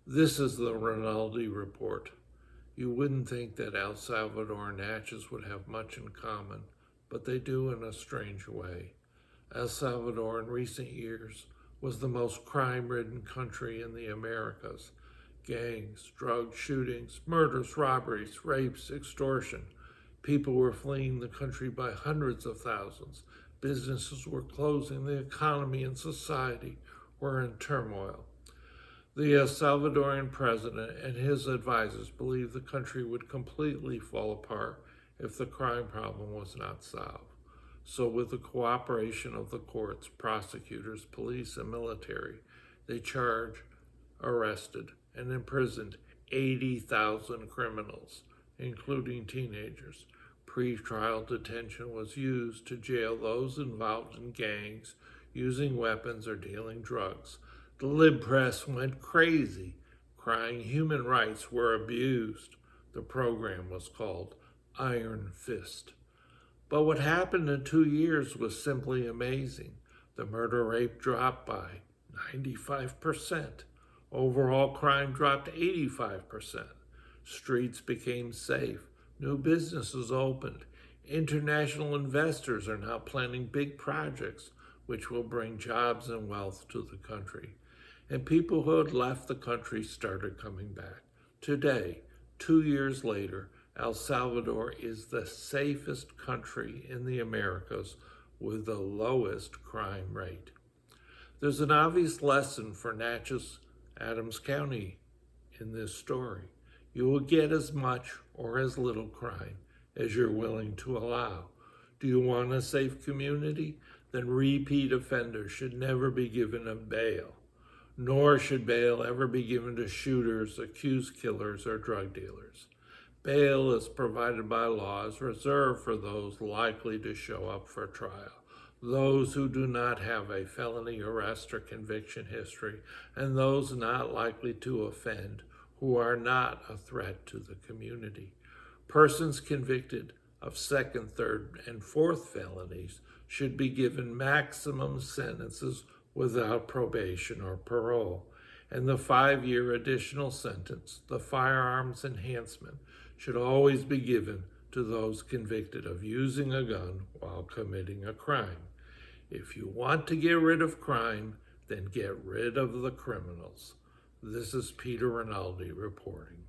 This is the Rinaldi report. You wouldn't think that El Salvador and Natchez would have much in common, but they do in a strange way. El Salvador in recent years was the most crime-ridden country in the Americas. Gangs, drug shootings, murders, robberies, rapes, extortion. People were fleeing the country by hundreds of thousands. Businesses were closing. The economy and society were in turmoil. The Salvadorian president and his advisors believed the country would completely fall apart if the crime problem was not solved. So, with the cooperation of the courts, prosecutors, police, and military, they charged, arrested, and imprisoned 80,000 criminals, including teenagers. Pre-trial detention was used to jail those involved in gangs, using weapons, or dealing drugs. The lib press went crazy, crying human rights were abused. The program was called Iron Fist. But what happened in 2 years was simply amazing. The murder rate dropped by 95%. Overall crime dropped 85%. Streets became safe. New businesses opened. International investors are now planning big projects which will bring jobs and wealth to the country. And people who had left the country started coming back. Today, 2 years later, El Salvador is the safest country in the Americas with the lowest crime rate. There's an obvious lesson for Natchez-Adams County in this story. You will get as much or as little crime as you're willing to allow. Do you want a safe community? Then repeat offenders should never be given a bail. Nor should bail ever be given to shooters, accused killers, or drug dealers. Bail is provided by law as reserved for those likely to show up for trial, those who do not have a felony arrest or conviction history, and those not likely to offend, who are not a threat to the community. Persons convicted of second, third, and fourth felonies should be given maximum sentences without probation or parole, and the 5-year additional sentence, the firearms enhancement, should always be given to those convicted of using a gun while committing a crime. If you want to get rid of crime, then get rid of the criminals. This is Peter Rinaldi reporting.